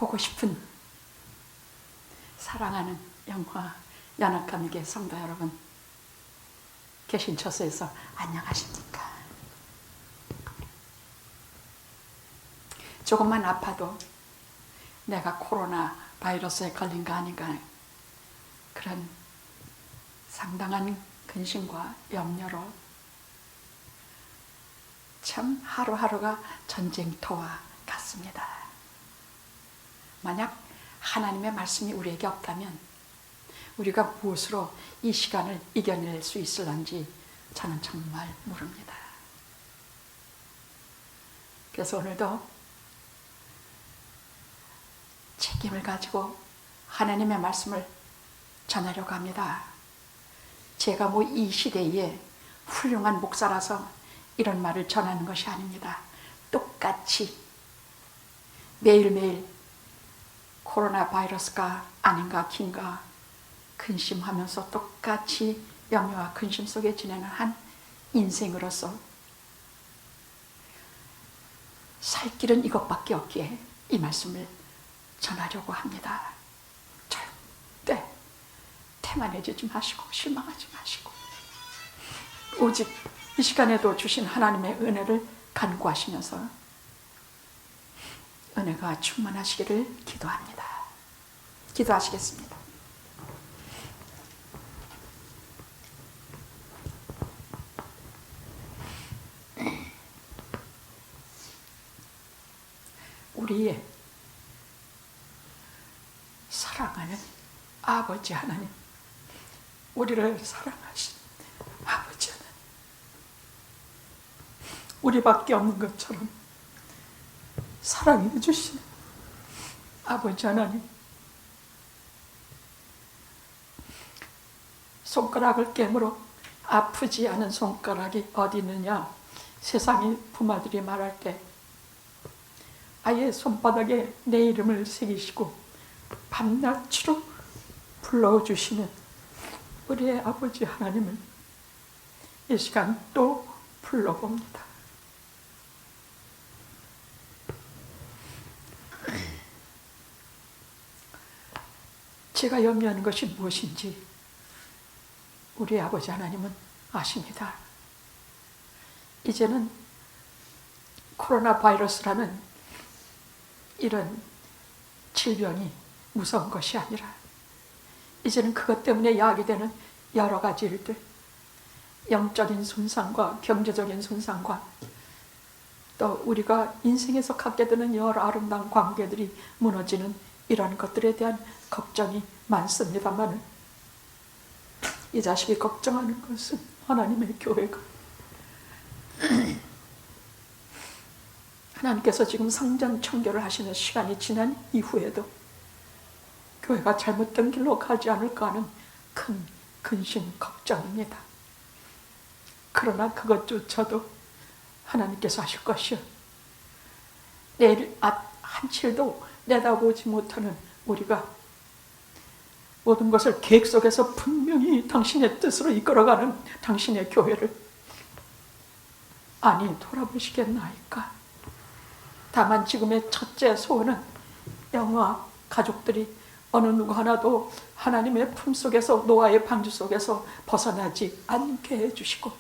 보고 싶은 사랑하는 영화 연합감계 성도 여러분, 계신 처소에서 안녕하십니까? 조금만 아파도 내가 코로나 바이러스에 걸린 거 아닌가, 그런 상당한 근심과 염려로 참 하루하루가 전쟁터와 같습니다. 만약 하나님의 말씀이 우리에게 없다면 우리가 무엇으로 이 시간을 이겨낼 수 있을런지 저는 정말 모릅니다. 그래서 오늘도 책임을 가지고 하나님의 말씀을 전하려고 합니다. 제가 이 시대에 훌륭한 목사라서 이런 말을 전하는 것이 아닙니다. 똑같이 매일매일 코로나 바이러스가 아닌가 긴가 근심하면서 똑같이 염려와 근심 속에 지내는 한 인생으로서 살 길은 이것밖에 없기에 이 말씀을 전하려고 합니다. 절대 태만해지지 마시고 실망하지 마시고 오직 이 시간에도 주신 하나님의 은혜를 간구하시면서 은혜가 충만하시기를 기도합니다. 기도하시겠습니다. 우리의 사랑하는 아버지 하나님, 우리를 사랑하신 아버지 하나님, 우리밖에 없는 것처럼 사랑해 주시는 아버지 하나님, 손가락을 깨물어 아프지 않은 손가락이 어디 있느냐 세상의 부모들이 말할 때 아예 손바닥에 내 이름을 새기시고 밤낮으로 불러주시는 우리의 아버지 하나님을 이 시간 또 불러봅니다. 제가 염려하는 것이 무엇인지 우리 아버지 하나님은 아십니다. 이제는 코로나 바이러스라는 이런 질병이 무서운 것이 아니라 이제는 그것 때문에 야기되는 여러 가지 일들, 영적인 손상과 경제적인 손상과 또 우리가 인생에서 갖게 되는 여러 아름다운 관계들이 무너지는 이런 것들에 대한 걱정이 많습니다만 이 자식이 걱정하는 것은 하나님의 교회가 하나님께서 지금 상전 청교를 하시는 시간이 지난 이후에도 교회가 잘못된 길로 가지 않을까 하는 큰 근심, 걱정입니다. 그러나 그것조차도 하나님께서 하실 것이요, 내일 한치도 내다보지 못하는 우리가 모든 것을 계획 속에서 분명히 당신의 뜻으로 이끌어가는 당신의 교회를 아니 돌아보시겠나이까. 다만 지금의 첫째 소원은 영화 가족들이 어느 누구 하나도 하나님의 품속에서, 노아의 방주 속에서 벗어나지 않게 해주시고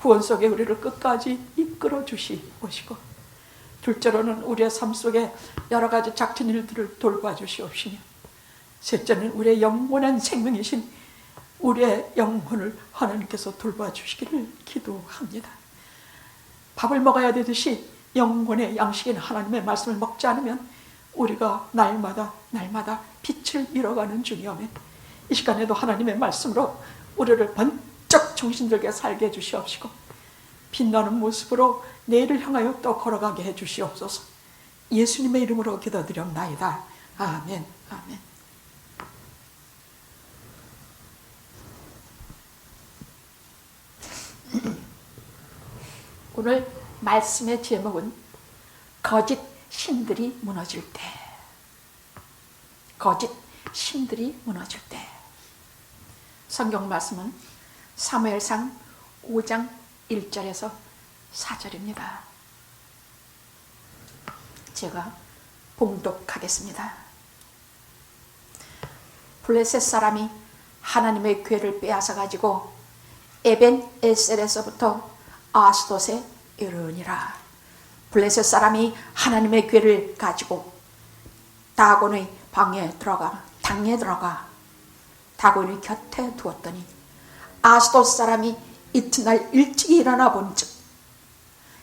구원 속에 우리를 끝까지 이끌어 주시옵시고, 둘째로는 우리의 삶 속에 여러 가지 작은 일들을 돌봐주시옵시며, 셋째는 우리의 영원한 생명이신 우리의 영혼을 하나님께서 돌봐주시기를 기도합니다. 밥을 먹어야 되듯이 영혼의 양식인 하나님의 말씀을 먹지 않으면 우리가 날마다 빛을 잃어가는 중이오매 이 시간에도 하나님의 말씀으로 우리를 번쩍 정신들게 살게 해주시옵시고 빛나는 모습으로 내일을 향하여 또 걸어가게 해주시옵소서. 예수님의 이름으로 기도드렸나이다. 아멘. 아멘. 오늘 말씀의 제목은 거짓 신들이 무너질 때. 거짓 신들이 무너질 때. 성경 말씀은 사무엘상 5장 1절에서 4절입니다. 제가 봉독하겠습니다. 블레셋 사람이 하나님의 궤를 빼앗아 가지고 에벤 에셀에서부터 아스돗에 이르니라. 블레셋 사람이 하나님의 궤를 가지고 다곤의 방에 들어가 당에 들어가 다곤의 곁에 두었더니 아스돗 사람이 이튿날 일찍 일어나 본즉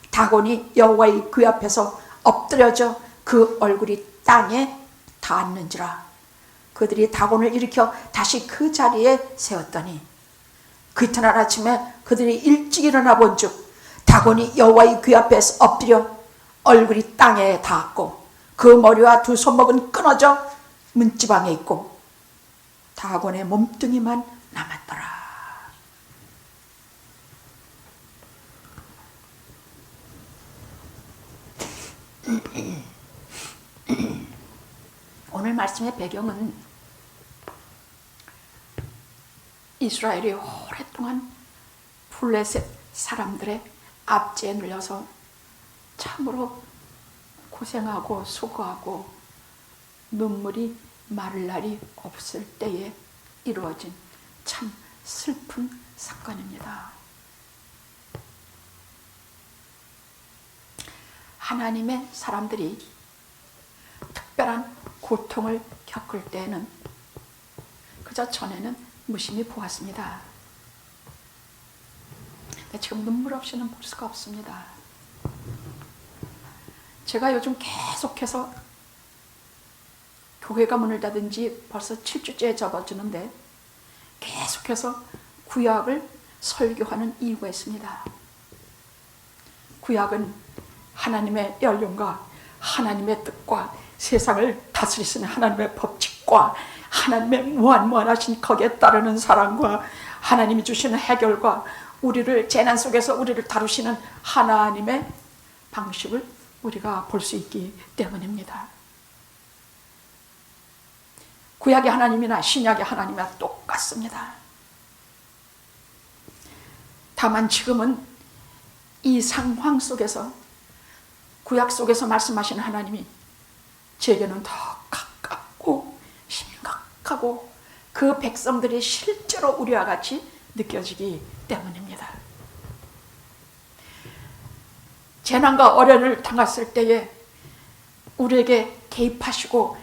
다곤이 여호와의 궤 앞에서 엎드려져 그 얼굴이 땅에 닿았는지라. 그들이 다곤을 일으켜 다시 그 자리에 세웠더니 그 이튿날 아침에 그들이 일찍 일어나 본즉 다곤이 여호와의 궤 앞에서 엎드려 얼굴이 땅에 닿았고 그 머리와 두 손목은 끊어져 문지방에 있고 다곤의 몸뚱이만 남았더라. 오늘 말씀의 배경은 이스라엘이 오랫동안 블레셋 사람들의 압제에 눌려서 참으로 고생하고 수고하고 눈물이 마를 날이 없을 때에 이루어진 참 슬픈 사건입니다. 하나님의 사람들이 특별한 고통을 겪을 때에는 그저 전에는 무심히 보았습니다. 근데 지금 눈물 없이는 볼 수가 없습니다. 제가 요즘 계속해서 교회가 문을 닫은 지 벌써 7주째 접어드는데 계속해서 구약을 설교하는 이유가 있습니다. 구약은 하나님의 연륜과 하나님의 뜻과 세상을 다스리시는 하나님의 법칙과 하나님의 무한무한하신 거기에 따르는 사랑과 하나님이 주시는 해결과 우리를 재난 속에서 우리를 다루시는 하나님의 방식을 우리가 볼 수 있기 때문입니다. 구약의 하나님이나 신약의 하나님이나 똑같습니다. 다만 지금은 이 상황 속에서 구약 속에서 말씀하시는 하나님이 제게는 더 가깝고 심각하고 그 백성들이 실제로 우리와 같이 느껴지기 때문입니다. 재난과 어려움을 당했을 때에 우리에게 개입하시고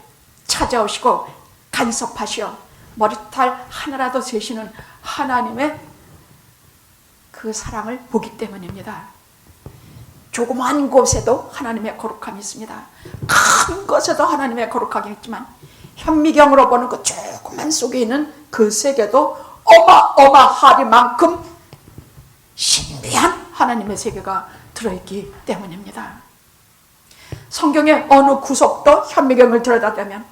찾아오시고 간섭하시어 머리털 하나라도 세시는 하나님의 그 사랑을 보기 때문입니다. 조그만 곳에도 하나님의 거룩함이 있습니다. 큰 것에도 하나님의 거룩함이 있지만 현미경으로 보는 그 조그만 속에 있는 그 세계도 어마어마하리만큼 신비한 하나님의 세계가 들어있기 때문입니다. 성경의 어느 구석도 현미경을 들여다보면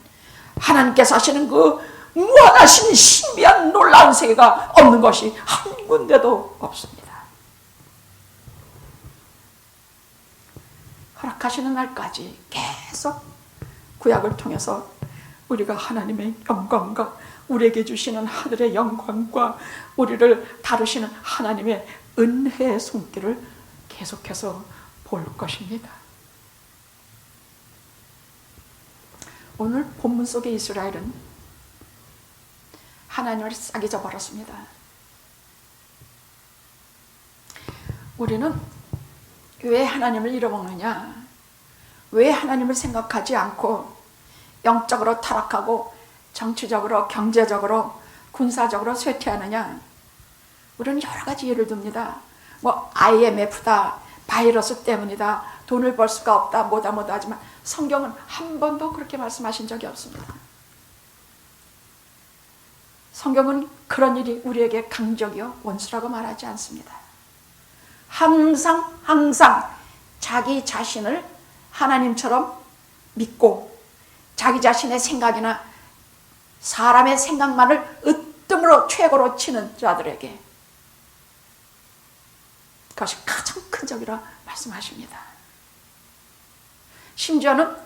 하나님께서 하시는 그 무한하신 신비한 놀라운 세계가 없는 것이 한 군데도 없습니다. 허락하시는 날까지 계속 구약을 통해서 우리가 하나님의 영광과 우리에게 주시는 하늘의 영광과 우리를 다루시는 하나님의 은혜의 손길을 계속해서 볼 것입니다. 오늘 본문 속의 이스라엘은 하나님을 싹 잊어버렸습니다. 우리는 왜 하나님을 잃어먹느냐? 왜 하나님을 생각하지 않고 영적으로 타락하고 정치적으로 경제적으로 군사적으로 쇠퇴하느냐? 우리는 여러 가지 예를 듭니다. 뭐 IMF다, 바이러스 때문이다, 돈을 벌 수가 없다, 뭐다 하지만 성경은 한 번도 그렇게 말씀하신 적이 없습니다. 성경은 그런 일이 우리에게 강적이요 원수라고 말하지 않습니다. 항상 자기 자신을 하나님처럼 믿고 자기 자신의 생각이나 사람의 생각만을 으뜸으로 최고로 치는 자들에게 그것이 가장 큰 적이라 말씀하십니다. 심지어는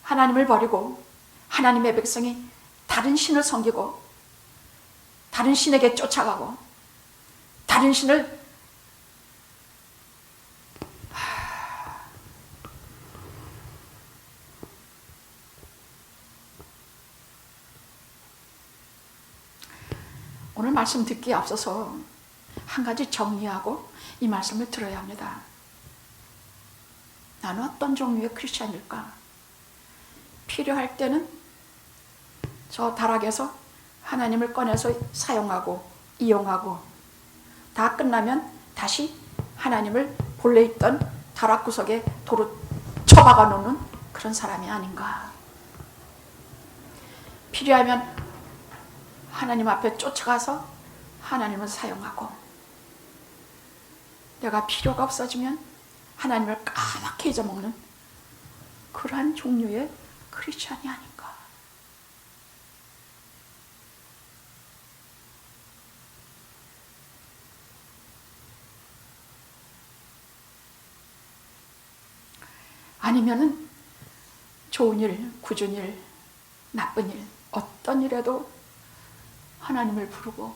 하나님을 버리고 하나님의 백성이 다른 신을 섬기고 다른 신에게 쫓아가고 다른 신을 오늘 말씀 듣기에 앞서서 한 가지 정리하고 이 말씀을 들어야 합니다. 나는 어떤 종류의 크리스찬일까? 필요할 때는 저 다락에서 하나님을 꺼내서 사용하고 이용하고, 다 끝나면 다시 하나님을 본래 있던 다락 구석에 도로 처박아 놓는 그런 사람이 아닌가. 필요하면 하나님 앞에 쫓아가서 하나님을 사용하고, 내가 필요가 없어지면 하나님을 까맣게 잊어먹는 그러한 종류의 크리스찬이 아닌가. 아니면은 좋은 일, 굳은 일, 나쁜 일, 어떤 일에도 하나님을 부르고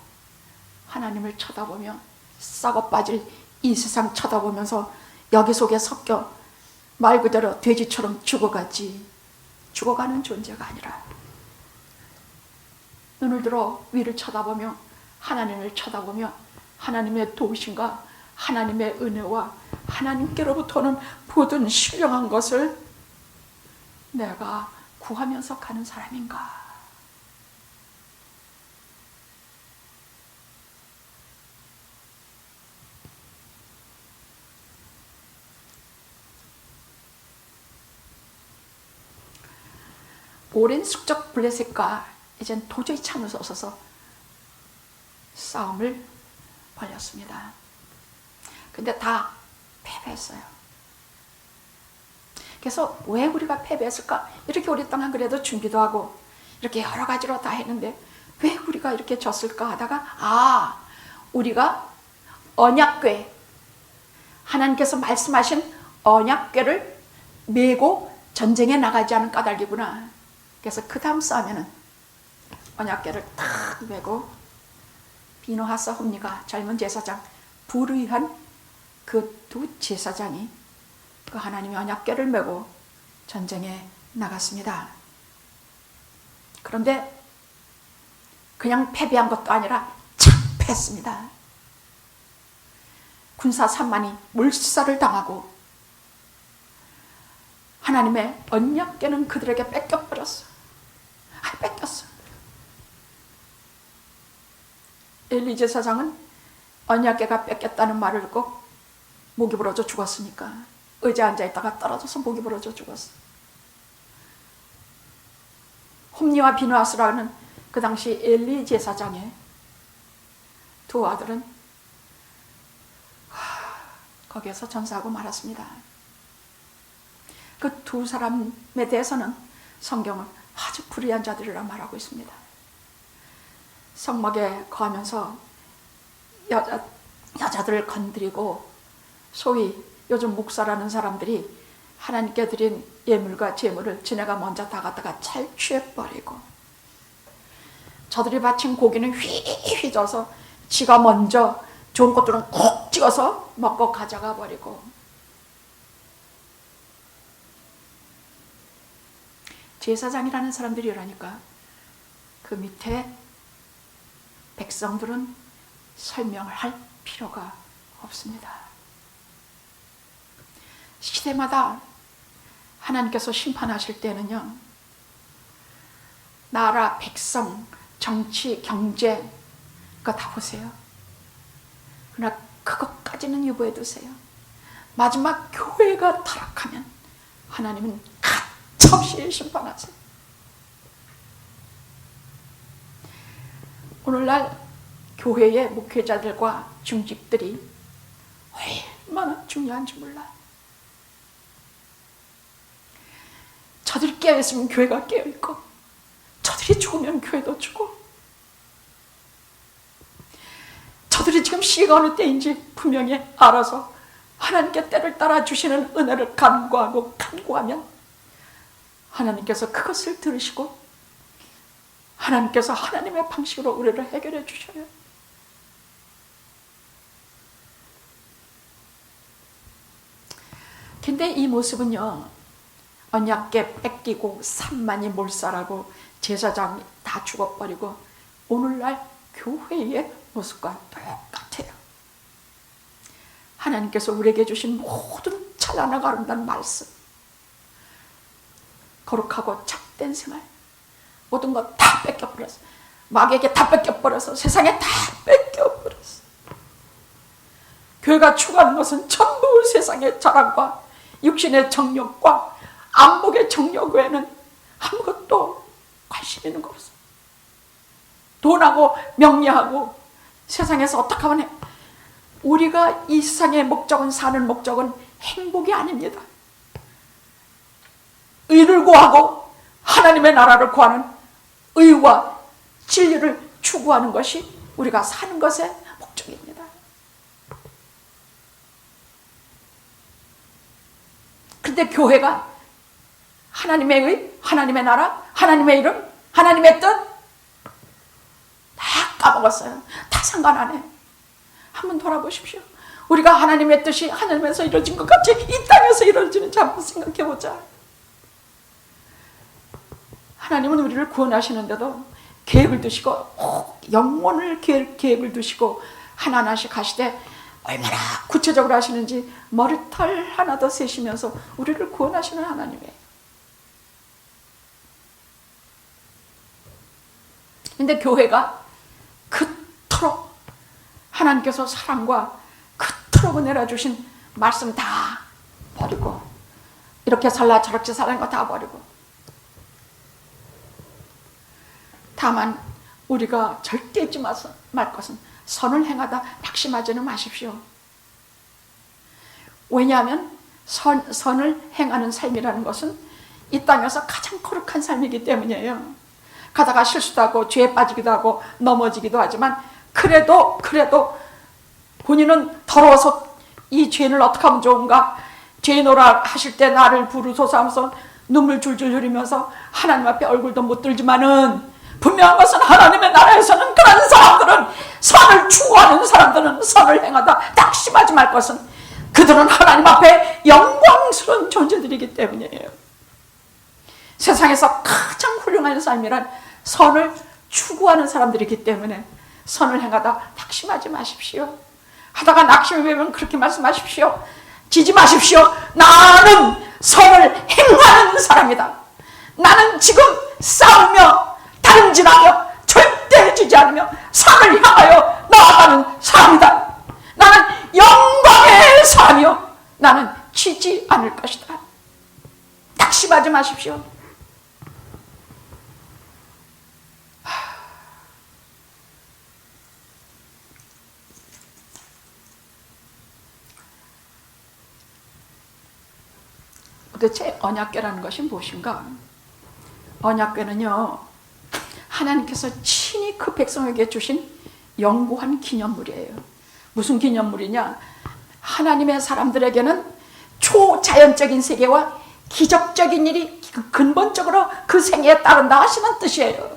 하나님을 쳐다보며 썩어 빠질 이 세상 쳐다보면서 여기 속에 섞여 말 그대로 돼지처럼 죽어가지, 죽어가는 존재가 아니라 눈을 들어 위를 쳐다보며 하나님을 쳐다보며 하나님의 도우심과 하나님의 은혜와 하나님께로부터는 모든 신령한 것을 내가 구하면서 가는 사람인가. 오랜 숙적 블레셋과 이젠 도저히 참을 수 없어서 싸움을 벌였습니다. 근데 다 패배했어요. 그래서 왜 우리가 패배했을까? 이렇게 오랫동안 그래도 준비도 하고 이렇게 여러 가지로 다 했는데 왜 우리가 이렇게 졌을까 하다가, 우리가 언약궤, 하나님께서 말씀하신 언약궤를 메고 전쟁에 나가지 않은 까닭이구나. 그래서 그 다음 싸움에는 언약궤를 탁 메고 비누하사 홈니가 젊은 제사장 불의한 그 두 제사장이 그 하나님의 언약궤를 메고 전쟁에 나갔습니다. 그런데 그냥 패배한 것도 아니라 참패했습니다. 군사 3만이 몰살을 당하고 하나님의 언약궤는 그들에게 뺏겨버렸어. 뺏겼어. 엘리 제사장은 언약궤가 뺏겼다는 말을 듣고 목이 부러져 죽었으니까 의자에 앉아있다가 떨어져서 목이 부러져 죽었어. 홈니와 비누아스라는 그 당시 엘리 제사장의 두 아들은 거기에서 전사하고 말았습니다. 그 두 사람에 대해서는 성경은 아주 불의한 자들이라 말하고 있습니다. 성막에 거하면서 여자들을 건드리고, 소위 요즘 목사라는 사람들이 하나님께 드린 예물과 제물을 지네가 먼저 다 갖다가 찰취해버리고, 저들이 바친 고기는 휘휘 져서 지가 먼저 좋은 것들은 콕 찍어서 먹고 가져가 버리고, 제사장이라는 사람들이 이러니까 그 밑에 백성들은 설명을 할 필요가 없습니다. 시대마다 하나님께서 심판하실 때는요, 나라, 백성, 정치, 경제 그거 다 보세요. 그러나 그것까지는 유보해 두세요. 마지막 교회가 타락하면 하나님은 가차없이 심판하세요. 오늘날 교회의 목회자들과 중직들이 얼마나 중요한지 몰라요. 저들이 깨어있으면 교회가 깨어있고, 저들이 죽으면 교회도 죽고, 저들이 지금 시가 어느 때인지 분명히 알아서 하나님께 때를 따라 주시는 은혜를 간구하면 하나님께서 그것을 들으시고 하나님께서 하나님의 방식으로 우리를 해결해 주셔요. 근데 이 모습은요, 언약궤 뺏기고 3만이 몰살하고 제사장이 다 죽어버리고 오늘날 교회의 모습과 똑같아요. 하나님께서 우리에게 주신 모든 찬란하고 아름다운 말씀, 거룩하고 참된 생활, 모든 것 다 뺏겨버렸어. 마귀에게 다 뺏겨버려서 세상에 다 뺏겨버렸어. 교회가 추구하는 것은 전부 세상의 자랑과 육신의 정욕과 안목의 정욕 외에는 아무것도 관심 있는 거 없어. 돈하고 명예하고 세상에서 어떻게 하면 해? 우리가 이 세상의 목적은, 사는 목적은 행복이 아닙니다. 의를 구하고 하나님의 나라를 구하는 의와 진리를 추구하는 것이 우리가 사는 것의 목적입니다. 근데 교회가 하나님의 의, 하나님의 나라, 하나님의 이름, 하나님의 뜻 다 까먹었어요. 다 상관 안 해. 한번 돌아보십시오. 우리가 하나님의 뜻이 하늘에서 이루어진 것 같이 이 땅에서 이루어지는지 한번 생각해 보자. 하나님은 우리를 구원하시는데도 계획을 두시고 영혼을 계획을 두시고 하나하나씩 하시되 얼마나 구체적으로 하시는지 머리털 하나 더 세시면서 우리를 구원하시는 하나님이에요. 근데 교회가 그토록 하나님께서 사랑과 그토록 은혜를 주신 말씀 다 버리고 이렇게 살라 저렇게 살라는 거 다 버리고, 다만 우리가 절대 잊지 말 것은 선을 행하다 낙심하지는 마십시오. 왜냐하면 선을 행하는 삶이라는 것은 이 땅에서 가장 거룩한 삶이기 때문이에요. 가다가 실수도 하고 죄에 빠지기도 하고 넘어지기도 하지만 그래도 본인은 더러워서 이 죄인을 어떻게 하면 좋은가, 죄인오라 하실 때 나를 부르소서 하면서 눈물 줄줄 흘리면서 하나님 앞에 얼굴도 못 들지만은 분명한 것은 하나님의 나라에서는 그런 사람들은, 선을 추구하는 사람들은 선을 행하다 낙심하지 말 것은 그들은 하나님 앞에 영광스러운 존재들이기 때문이에요. 세상에서 가장 훌륭한 삶이란 선을 추구하는 사람들이기 때문에 선을 행하다 낙심하지 마십시오. 하다가 낙심이 되면 그렇게 말씀하십시오. 지지 마십시오. 나는 선을 행하는 사람이다. 나는 지금 싸우며 다름질하며 절대 지지 않으며 선을 향하여 나아가는 사람이다. 나는 영광의 사람이요 나는 지지 않을 것이다. 낙심하지 마십시오. 도대체 언약궤라는 것이 무엇인가? 언약궤는요, 하나님께서 친히 그 백성에게 주신 영구한 기념물이에요. 무슨 기념물이냐? 하나님의 사람들에게는 초자연적인 세계와 기적적인 일이 근본적으로 그 생애에 따른다 하시는 뜻이에요.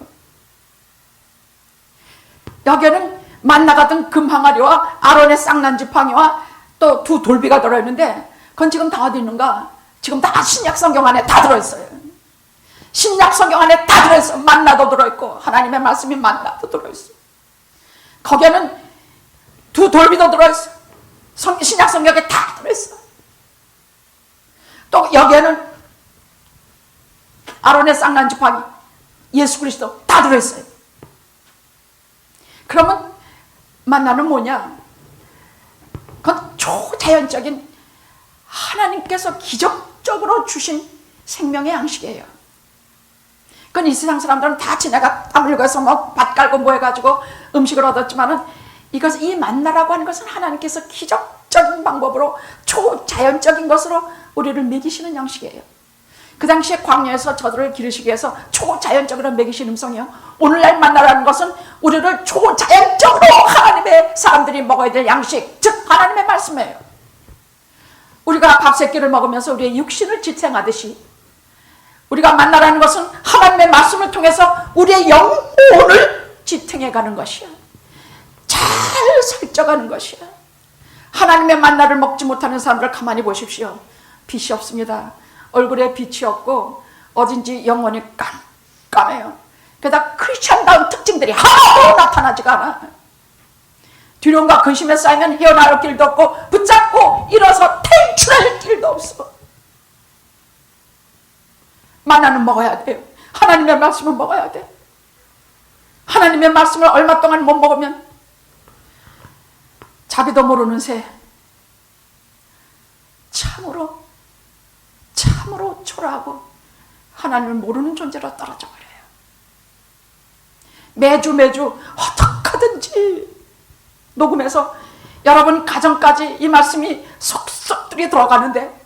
여기에는 만나가 든 금항아리와 아론의 쌍난 지팡이와 또 두 돌비가 들어있는데 그건 지금 다 어디 있는가? 지금 다 신약 성경 안에 다 들어있어요. 신약 성경 안에 다 들어있어. 만나도 들어있고 하나님의 말씀이 만나도 들어있어. 거기에는 두 돌비도 들어있어. 신약 성경에 다 들어있어. 또 여기에는 아론의 쌍난 지팡이, 예수 그리스도 다 들어있어요. 그러면 만나는 뭐냐? 그건 초자연적인 하나님께서 기적적으로 주신 생명의 양식이에요. 그건 이 세상 사람들은 다 지나가 땀 흘려서 밭 깔고 뭐 해가지고 음식을 얻었지만은 이 만나라고 하는 것은 하나님께서 기적적인 방법으로 초자연적인 것으로 우리를 먹이시는 양식이에요. 그 당시에 광야에서 저들을 기르시기 위해서 초자연적으로 먹이신 음성이요. 오늘날 만나라는 것은 우리를 초자연적으로 하나님의 사람들이 먹어야 될 양식, 즉 하나님의 말씀이에요. 우리가 밥 세 끼를 먹으면서 우리의 육신을 지탱하듯이 우리가 만나라는 것은 하나님의 말씀을 통해서 우리의 영혼을 지탱해가는 것이야. 잘 살쪄가는 것이야. 하나님의 만나를 먹지 못하는 사람들 가만히 보십시오. 빛이 없습니다. 얼굴에 빛이 없고 어딘지 영혼이 깜깜해요. 게다가 크리스찬다운 특징들이 하나도 나타나지가 않아. 두려움과 근심에 쌓이면 헤어나올 길도 없고 붙잡고 일어서 탈출할 길도 없어. 만나는 먹어야 돼요. 하나님의 말씀을 먹어야 돼. 하나님의 말씀을 얼마 동안 못 먹으면 자기도 모르는 새 참으로 초라하고 하나님을 모르는 존재로 떨어져 버려요. 매주 어떡하든지 녹음해서 여러분 가정까지 이 말씀이 속속들이 들어가는데,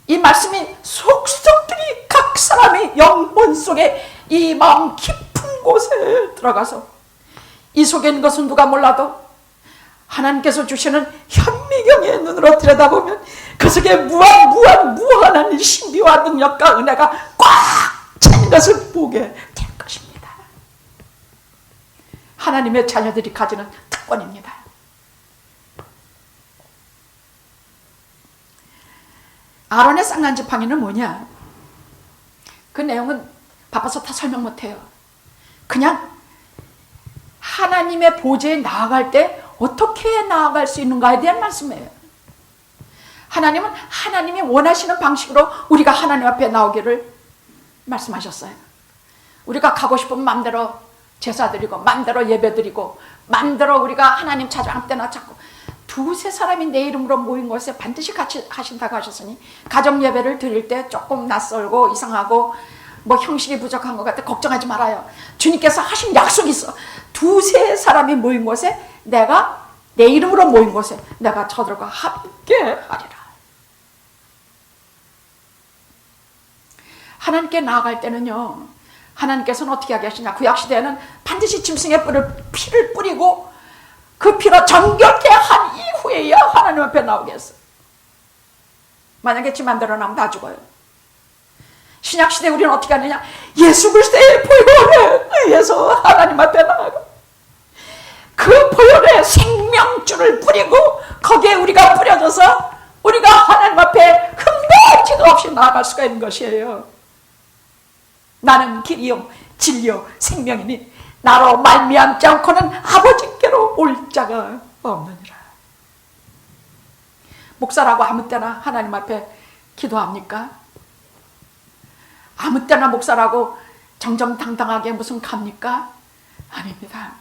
이 말씀이 속속들이 각 사람의 영혼 속에 이 마음 깊은 곳에 들어가서 이 속에 있는 것은 누가 몰라도 하나님께서 주시는 현미경의 눈으로 들여다보면 그 속에 무한한 신비와 능력과 은혜가 꽉 찬 것을 보게 될 것입니다. 하나님의 자녀들이 가지는 특권입니다. 아론의 쌍난지팡이는 뭐냐? 그 내용은 바빠서 다 설명 못해요. 그냥 하나님의 보좌에 나아갈 때 어떻게 나아갈 수 있는가에 대한 말씀이에요. 하나님은 하나님이 원하시는 방식으로 우리가 하나님 앞에 나오기를 말씀하셨어요. 우리가 가고 싶으면 마음대로 제사 드리고 마음대로 예배 드리고 마음대로 우리가 하나님 찾아 아무 때나 찾고, 두세 사람이 내 이름으로 모인 곳에 반드시 같이 하신다고 하셨으니 가정 예배를 드릴 때 조금 낯설고 이상하고 뭐 형식이 부족한 것 같아 걱정하지 말아요. 주님께서 하신 약속이 있어. 두세 사람이 모인 곳에, 내가 내 이름으로 모인 곳에 내가 저들과 함께 하리라. 하나님께 나아갈 때는요, 하나님께서는 어떻게 하게 하시냐? 구약시대에는 반드시 짐승의 피를 뿌리고 그 피로 정결케 한 이후에야 하나님 앞에 나오게 했어요. 만약에 지 맘대로 나오면 다 죽어요. 신약시대에 우리는 어떻게 하느냐? 예수 그리스도의 보혈에 의해서 하나님 앞에 나아가 그 보혈에 생명줄을 뿌리고 거기에 우리가 뿌려져서 우리가 하나님 앞에 흠도 없이 나아갈 수가 있는 것이에요. 나는 길이요 진리요 생명이니 나로 말미암지 않고는 아버지께로 올 자가 없느니라. 목사라고 아무 때나 하나님 앞에 기도합니까? 아무 때나 목사라고 정정당당하게 무슨 갑니까? 아닙니다.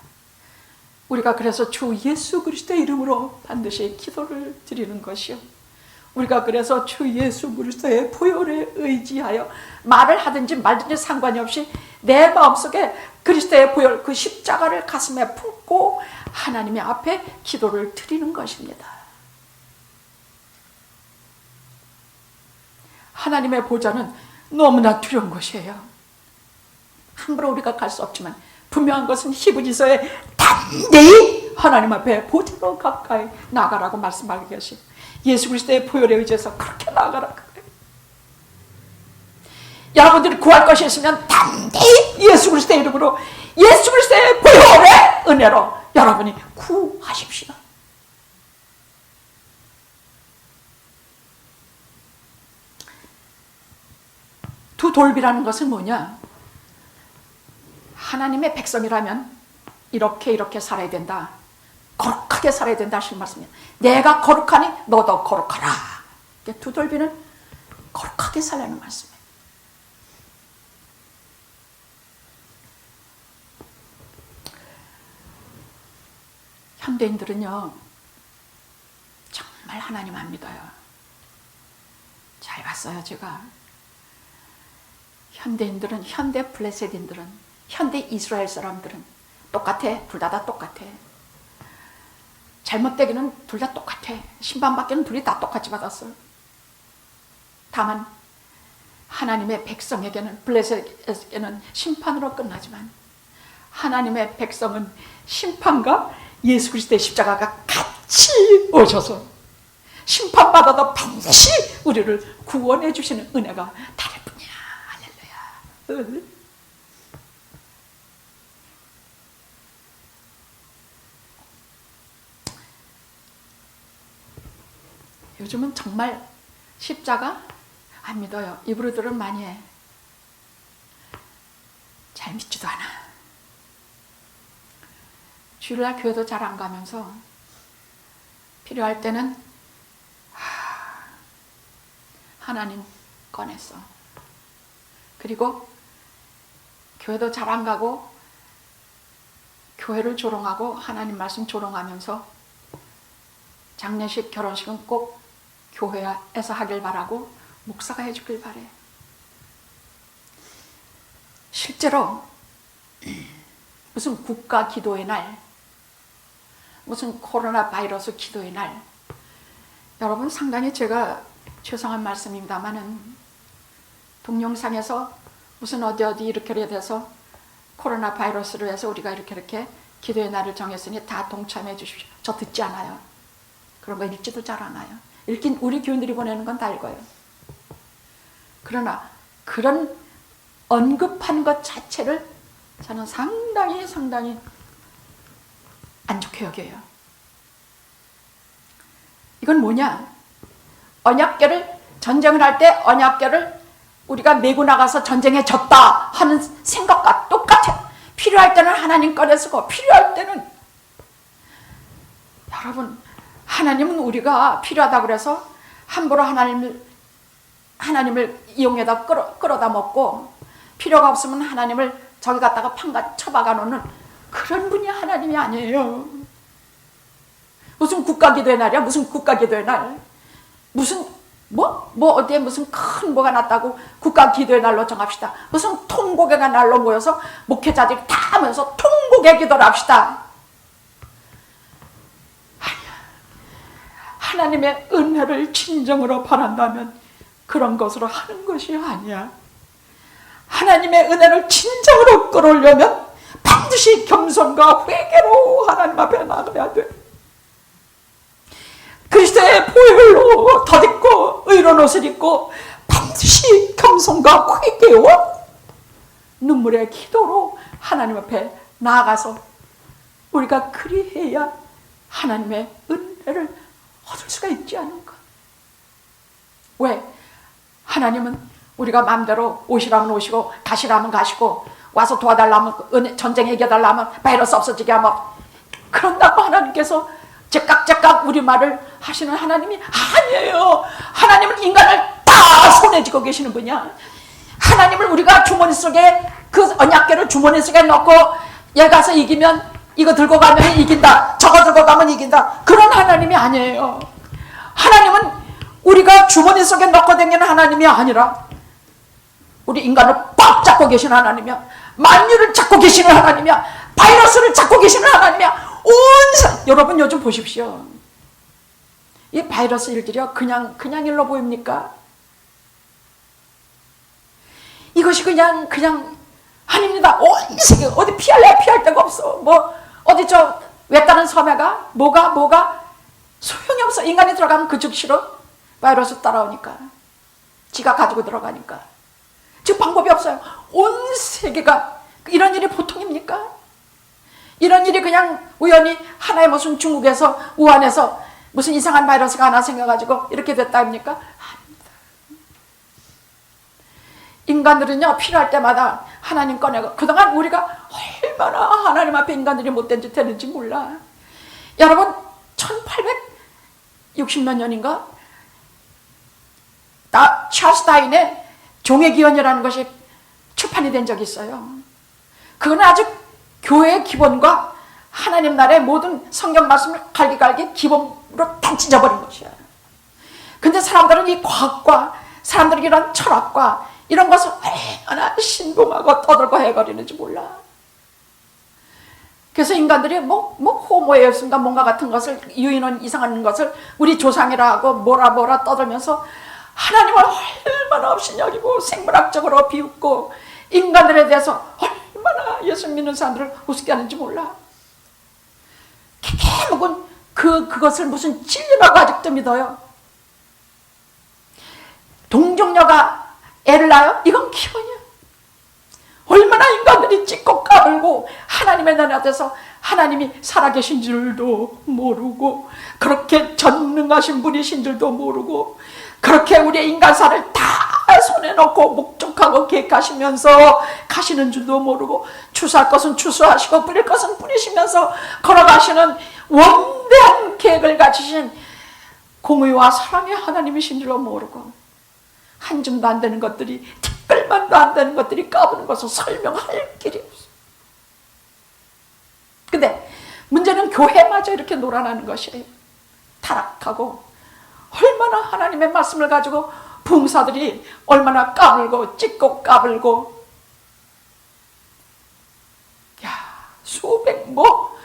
우리가 그래서 주 예수 그리스도의 이름으로 반드시 기도를 드리는 것이요, 우리가 그래서 주 예수 그리스도의 보혈에 의지하여 말을 하든지 말든지 상관이 없이 내 마음속에 그리스도의 보혈, 그 십자가를 가슴에 품고 하나님의 앞에 기도를 드리는 것입니다. 하나님의 보좌는 너무나 두려운 것이에요. 함부로 우리가 갈 수 없지만 분명한 것은 히브리서에 담대히 하나님 앞에 보좌로 가까이 나가라고 말씀하고 계신 예수 그리스도의 보혈에 의지해서 그렇게 나아가라. 여러분들이 구할 것이 있으면 담대히 예수 그리스도의 이름으로 예수 그리스도의 보혈의 은혜로 여러분이 구하십시오. 두 돌비라는 것은 뭐냐? 하나님의 백성이라면 이렇게 살아야 된다, 거룩하게 살아야 된다 하시는 말씀이에요. 내가 거룩하니 너도 거룩하라. 두 돌비는 거룩하게 살라는 말씀이에요. 현대인들은요 정말 하나님 안 믿어요. 잘 봤어요. 제가 현대인들은, 현대 블레셋인들은, 현대 이스라엘 사람들은 똑같아. 둘 다 똑같아. 잘못되기는 둘 다 똑같아. 심판받기는 둘이 다 똑같이 받았어요. 다만 하나님의 백성에게는, 블레셋에게는 심판으로 끝나지만 하나님의 백성은 심판과 예수 그리스도의 십자가가 같이 오셔서 심판받아도 반드시 우리를 구원해 주시는 은혜가 다를 뿐이야. 할렐루야. 요즘은 정말 십자가 안 믿어요. 이브리들은 많이 해. 잘 믿지도 않아. 주일날 교회도 잘 안 가면서 필요할 때는 하나님 꺼냈어. 그리고 교회도 잘 안 가고 교회를 조롱하고 하나님 말씀 조롱하면서 장례식, 결혼식은 꼭 교회에서 하길 바라고 목사가 해주길 바래. 실제로 무슨 국가 기도의 날, 무슨 코로나 바이러스 기도의 날, 여러분 상당히 제가 죄송한 말씀입니다만은 동영상에서 무슨 어디 이렇게 돼서 코로나 바이러스로 해서 우리가 이렇게 기도의 날을 정했으니 다 동참해 주십시오. 저 듣지 않아요. 그런 거 읽지도 잘 않아요. 읽긴 우리 교인들이 보내는 건 다 읽어요. 그러나 그런 언급한 것 자체를 저는 상당히 안 좋게 여겨요. 이건 뭐냐? 언약궤를 전쟁을 할 때 언약궤를 우리가 메고 나가서 전쟁에 졌다 하는 생각과 똑같아. 필요할 때는 하나님 꺼내 쓰고 필요할 때는 여러분 하나님은 우리가 필요하다고 그래서 함부로 하나님을 이용해다 끌어다 먹고 필요가 없으면 하나님을 저기 갖다가 판가 쳐박아 놓는 그런 분이 하나님이 아니에요. 무슨 국가기도의 날이야? 무슨 국가기도의 날? 무슨 어디에 무슨 큰 뭐가 났다고 국가기도의 날로 정합시다. 무슨 통곡의 날로 모여서 목회자들이 다 모여서 통곡의 기도를 합시다. 하나님의 은혜를 진정으로 바란다면 그런 것으로 하는 것이 아니야. 하나님의 은혜를 진정으로 끌어오려면 반드시 겸손과 회개로 하나님 앞에 나가야 돼. 그리스도의 보혈로 덧입고 의로운 옷을 입고 반드시 겸손과 회개와 눈물의 기도로 하나님 앞에 나아가서 우리가 그리해야 하나님의 은혜를 얻을 수가 있지 않은가. 왜? 하나님은 우리가 마음대로 오시라면 오시고 가시라면 가시고 와서 도와달라면 전쟁 해결달라면 바이러스 없어지게 하면 그런다고 하나님께서 제깍제깍 우리 말을 하시는 하나님이 아니에요. 하나님은 인간을 다 손에 쥐고 계시는 분이야. 하나님을 우리가 주머니 속에 그 언약궤를 주머니 속에 넣고 여기 가서 이기면 이거 들고 가면 이긴다, 저거 들고 가면 이긴다, 그런 하나님이 아니에요. 하나님은 우리가 주머니 속에 넣고 다니는 하나님이 아니라 우리 인간을 꽉 잡고 계시는 하나님이야. 만유를 잡고 계시는 하나님이야. 바이러스를 잡고 계시는 하나님이야. 여러분 요즘 보십시오. 이 바이러스 일들이요 그냥 일로 보입니까? 이것이 그냥 아닙니다. 온 세계 어디 피할 데가 없어. 어디 저 외딴은 섬에가 뭐가 소용이 없어. 인간이 들어가면 그 즉시로 바이러스 따라오니까 지가 가지고 들어가니까 즉 방법이 없어요. 온 세계가 이런 일이 보통입니까? 이런 일이 그냥 우연히 하나의 무슨 중국에서 우한에서 무슨 이상한 바이러스가 하나 생겨가지고 이렇게 됐다 합니까? 아닙니다. 인간들은요 필요할 때마다 하나님 꺼내고 그동안 우리가 얼마나 하나님 앞에 인간들이 못된 짓 했는지 몰라. 여러분 1860몇 년인가 찰스 다윈의 종의 기원이라는 것이 출판이 된 적이 있어요. 그건 아주 교회의 기본과 하나님 나라의 모든 성경 말씀을 갈기갈기 기본으로 다 찢어버린 것이야. 근데 사람들은 이 과학과 사람들이 이런 철학과 이런 것을 얼마나 신봉하고 떠들고 해거리는지 몰라. 그래서 인간들이 호모였습니다 뭔가 같은 것을 유인원 이상한 것을 우리 조상이라 하고 뭐라 떠들면서 하나님을 얼마나 없이 여기고 생물학적으로 비웃고 인간들에 대해서 얼마나 예수 믿는 사람들을 우습게 하는지 몰라. 개먹은 그것을 무슨 진리라고 아직도 믿어요. 동정녀가 애를 낳아요? 이건 기본이야. 얼마나 인간들이 찢고 까불고 하나님의 나라 앞에서 하나님이 살아계신 줄도 모르고 그렇게 전능하신 분이신 줄도 모르고 그렇게 우리의 인간사를 다 손에 내놓고 목적하고 계획하시면서 가시는 줄도 모르고 추수할 것은 추수하시고 뿌릴 것은 뿌리시면서 걸어가시는 원대한 계획을 가지신 공의와 사랑의 하나님이신 줄로 모르고 한 줌도 안 되는 것들이, 티끌만도 안 되는 것들이 까부는 것을 설명할 길이 없어. 근데 문제는 교회마저 이렇게 놀아나는 것이에요. 타락하고 얼마나 하나님의 말씀을 가지고 부흥사들이 얼마나 까불고 찢고 까불고, 야,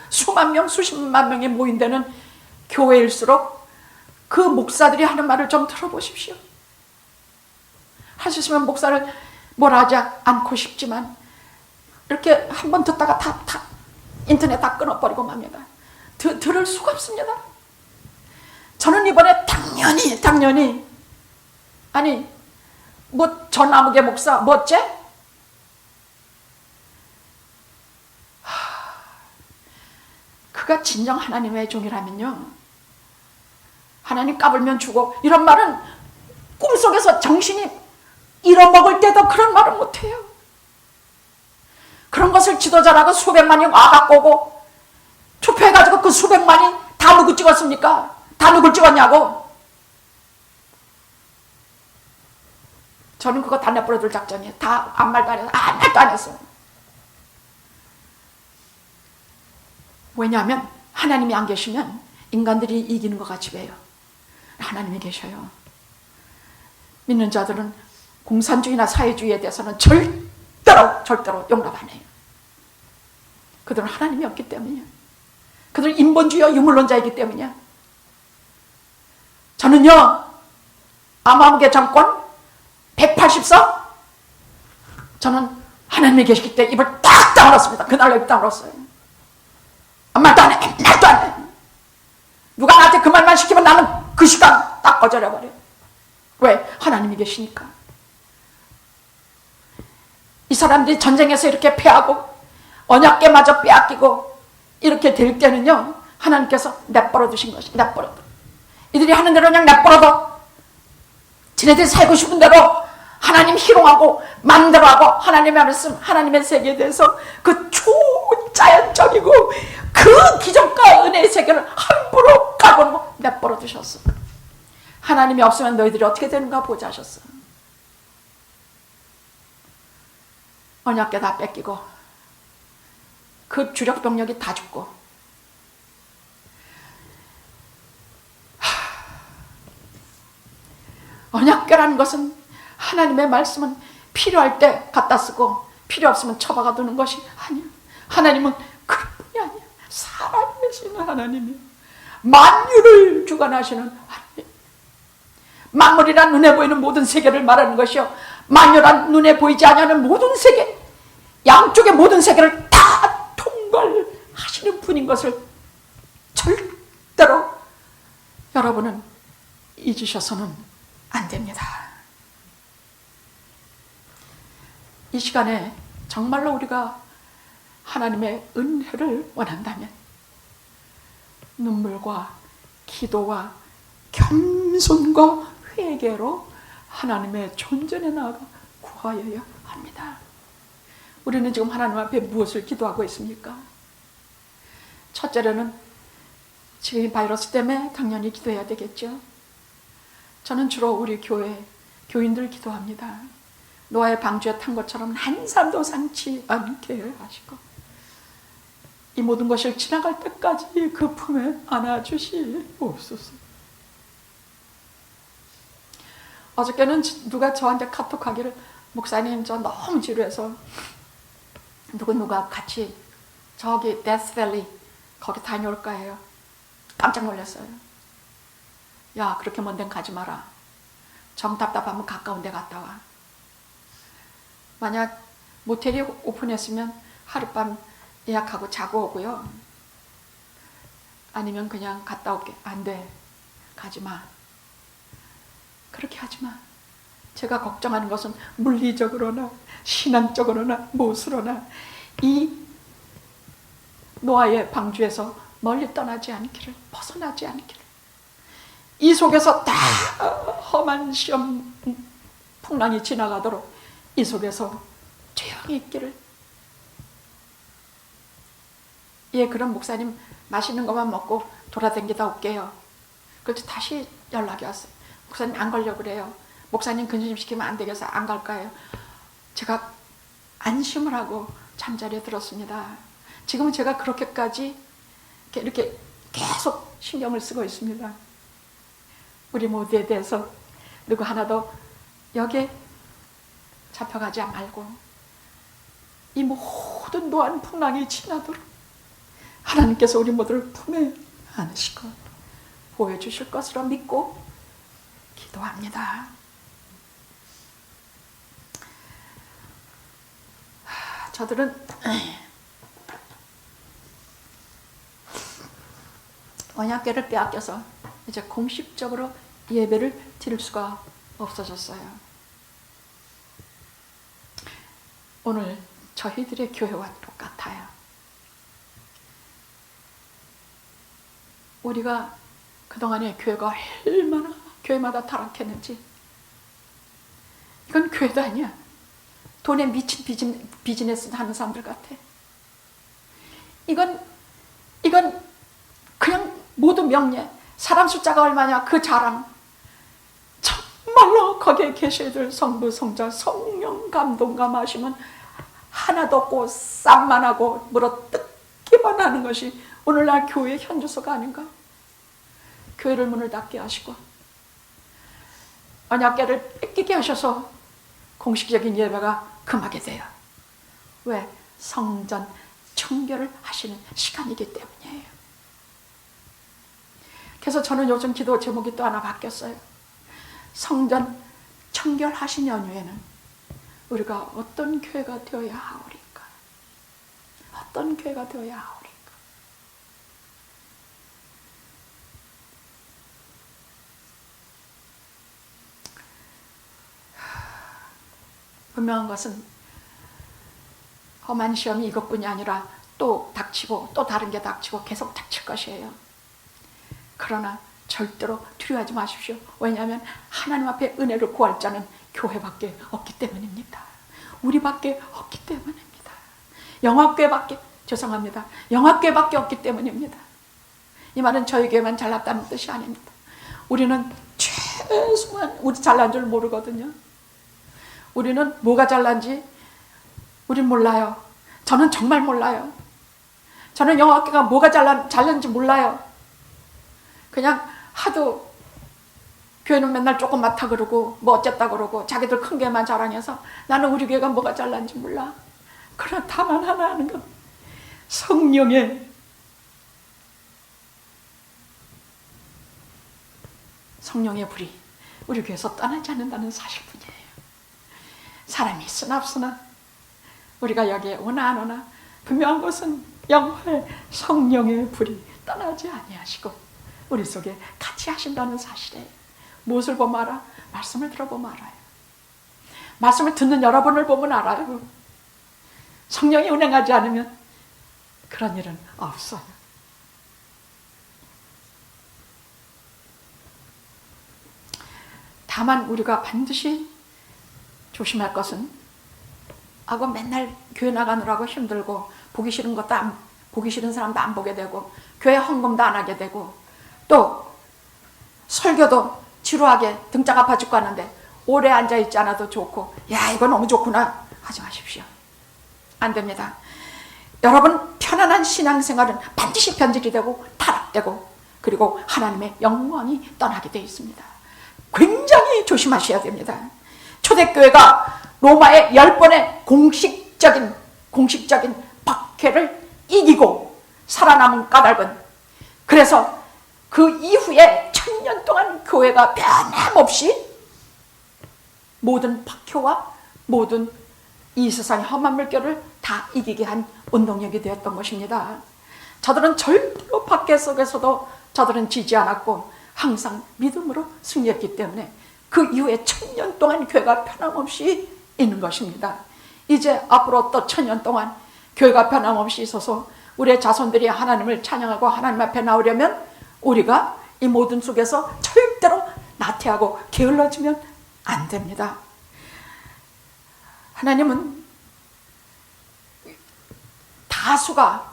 수만 명, 수십만 명이 모인 데는 교회일수록 그 목사들이 하는 말을 좀 들어보십시오. 할 수 있으면 목사를 뭐라 하지 않고 싶지만 이렇게 한번 듣다가 다 인터넷 다 끊어버리고 맙니다. 들을 수가 없습니다. 저는 이번에 당연히 아니 뭐 전아무개 목사 뭐째? 그가 진정 하나님의 종이라면요, 하나님 까불면 주고 이런 말은 꿈속에서 정신이 잃어먹을 때도 그런 말을 못해요. 그런 것을 지도자라고 수백만이 와갖고 오고 투표해가지고 그 수백만이 다 누구 찍었습니까? 다 누굴 찍었냐고. 저는 그거 다 내버려둘 작전이에요. 다 아무 말도 안 했어요. 아무 말도 안 했어요. 왜냐하면 하나님이 안 계시면 인간들이 이기는 것 같이 해요. 하나님이 계셔요. 믿는 자들은 공산주의나 사회주의에 대해서는 절대로 용납 안 해요. 그들은 하나님이 없기 때문이에요. 그들은 인본주의와 유물론자이기 때문이에요. 저는요, 암암계 정권 180석, 저는 하나님이 계시기 때문에 입을 딱 다물었습니다. 그날로 입 다물었어요. 아무 말도 안 해. 말도 안 해. 누가 나한테 그 말만 시키면 나는 그 시간 딱 거절해버려요. 왜? 하나님이 계시니까. 이 사람들이 전쟁에서 이렇게 패하고 언약궤마저 빼앗기고 이렇게 될 때는요, 하나님께서 내버려 두신 것이, 내버려. 이들이 하는 대로 그냥 내버려둬. 지네들이 살고 싶은 대로 하나님 희롱하고 마음대로하고 하나님의 말씀, 하나님의 세계에 대해서 그 초자연적이고 그 기적과 은혜의 세계를 함부로 까고 내버려 두셨어. 하나님이 없으면 너희들이 어떻게 되는가 보자 하셨어. 언약궤 다 뺏기고 그 주력 병력이 다 죽고, 언약궤라는 것은, 하나님의 말씀은 필요할 때 갖다 쓰고 필요 없으면 처박아 두는 것이 아니야. 하나님은 그런 분이 아니야. 살아계시는 하나님이야. 만유를 주관하시는 하나님. 만물이란 눈에 보이는 모든 세계를 말하는 것이요, 만유란 눈에 보이지 않는 모든 세계, 양쪽의 모든 세계를 다 통괄하시는 분인 것을 절대로 여러분은 잊으셔서는 안 됩니다. 이 시간에 정말로 우리가 하나님의 은혜를 원한다면 눈물과 기도와 겸손과 회개로 하나님의 존전에 나아가 구하여야 합니다. 우리는 지금 하나님 앞에 무엇을 기도하고 있습니까? 첫째로는 지금 이 바이러스 때문에 당연히 기도해야 되겠죠. 저는 주로 우리 교회 교인들 기도합니다. 노아의 방주에 탄 것처럼 한 사람도 상치 않게 하시고 이 모든 것을 지나갈 때까지 그 품에 안아주시옵소서. 어저께는 누가 저한테 카톡하기를, 목사님 저 너무 지루해서 누가 같이 저기 데스밸리 거기 다녀올까 해요. 깜짝 놀랐어요. 야, 그렇게 먼 데는 가지 마라. 정 답답하면 가까운 데 갔다 와. 만약 모텔이 오픈했으면 하룻밤 예약하고 자고 오고요. 아니면 그냥 갔다 올게. 안 돼. 가지 마. 그렇게 하지 마. 제가 걱정하는 것은 물리적으로나 신앙적으로나 무엇으로나 이 노아의 방주에서 멀리 떠나지 않기를, 벗어나지 않기를, 이 속에서 다 험한 시험 풍랑이 지나가도록 이 속에서 조용히 있기를. 예, 그럼 목사님 맛있는 것만 먹고 돌아다니다 올게요. 그래서 다시 연락이 왔어요. 목사님 안 가려고 그래요. 목사님 근심시키면 안 되겠어요. 안 갈까요? 제가 안심을 하고 잠자리에 들었습니다. 지금은 제가 그렇게까지 이렇게 계속 신경을 쓰고 있습니다. 우리 모두에 대해서 누구 하나도 여기에 잡혀가지 말고 이 모든 노한 풍랑이 지나도록 하나님께서 우리 모두를 품에 안으시고 보여주실 것으로 믿고 기도합니다. 저들은 언약궤를 빼앗겨서 이제 공식적으로 예배를 드릴 수가 없어졌어요. 오늘 저희들의 교회와 똑같아요. 우리가 그동안에 교회가 얼마나 교회마다 타락했는지. 이건 교회도 아니야. 돈에 미친 비즈니스 하는 사람들 같아. 이건 그냥 모두 명예, 사람 숫자가 얼마냐 그 자랑. 정말로 거기에 계셔야 될 성부, 성자, 성령 감동감 하시면 하나도 없고 쌈만 하고 물어뜯기만 하는 것이 오늘날 교회의 현주소가 아닌가. 교회를 문을 닫게 하시고 언약궤를 뺏기게 하셔서 공식적인 예배가 금하게 돼요. 왜? 성전 청결을 하시는 시간이기 때문이에요. 그래서 저는 요즘 기도 제목이 또 하나 바뀌었어요. 성전 청결하신 연후에는 우리가 어떤 교회가 되어야 하오리까? 어떤 교회가 되어야 하오리까? 분명한 것은 험한 시험이 이것뿐이 아니라 또 닥치고 또 다른 게 닥치고 계속 닥칠 것이에요. 그러나 절대로 두려워하지 마십시오. 왜냐하면 하나님 앞에 은혜를 구할 자는 교회밖에 없기 때문입니다. 우리밖에 없기 때문입니다. 영화교회밖에 죄송합니다. 영화교회밖에 없기 때문입니다. 이 말은 저희 교회만 잘났다는 뜻이 아닙니다. 우리는 최소한 우리 잘난 줄 모르거든요. 우리는 뭐가 잘난지 우린 몰라요. 저는 정말 몰라요. 저는 영화교회가 뭐가 잘난지 몰라요. 그냥 하도 교회는 맨날 조금 맡아 그러고 뭐 어쨌다 그러고 자기들 큰 교회만 자랑해서 나는 우리 교회가 뭐가 잘난지 몰라. 그러나 다만 하나 하는 건 성령의 불이 우리 교회에서 떠나지 않는다는 사실뿐이에요. 사람이 있으나 없으나 우리가 여기에 오나 안 오나 분명한 것은 영화의 성령의 불이 떠나지 아니하시고 우리 속에 같이 하신다는 사실이에요. 무엇을 보면 알아? 말씀을 들어보면 알아요. 말씀을 듣는 여러분을 보면 알아요. 성령이 운행하지 않으면 그런 일은 없어요. 다만 우리가 반드시 조심할 것은 하고 맨날 교회 나가느라고 힘들고 보기 싫은 사람도 안 보게 되고 교회 헌금도 안 하게 되고 또 설교도 지루하게 등짝 아파 죽고 하는데 오래 앉아있지 않아도 좋고 야 이거 너무 좋구나 하지 마십시오. 안 됩니다. 여러분 편안한 신앙생활은 반드시 변질이 되고 타락되고 그리고 하나님의 영광이 떠나게 되어 있습니다. 굉장히 조심하셔야 됩니다. 초대교회가 로마의 10번의 공식적인 박해를 이기고 살아남은 까닭은 그래서 그 이후에 1000년 동안 교회가 변함없이 모든 박해와 모든 이 세상의 험한 물결을 다 이기게 한 운동력이 되었던 것입니다. 저들은 절대로 박해 속에서도 저들은 지지 않았고 항상 믿음으로 승리했기 때문에 그 이후에 1000년 동안 교회가 변함없이 있는 것입니다. 이제 앞으로 또 1000년 동안 교회가 변함없이 있어서 우리의 자손들이 하나님을 찬양하고 하나님 앞에 나오려면 우리가 이 모든 속에서 절대로 나태하고 게을러지면 안 됩니다. 하나님은 다수가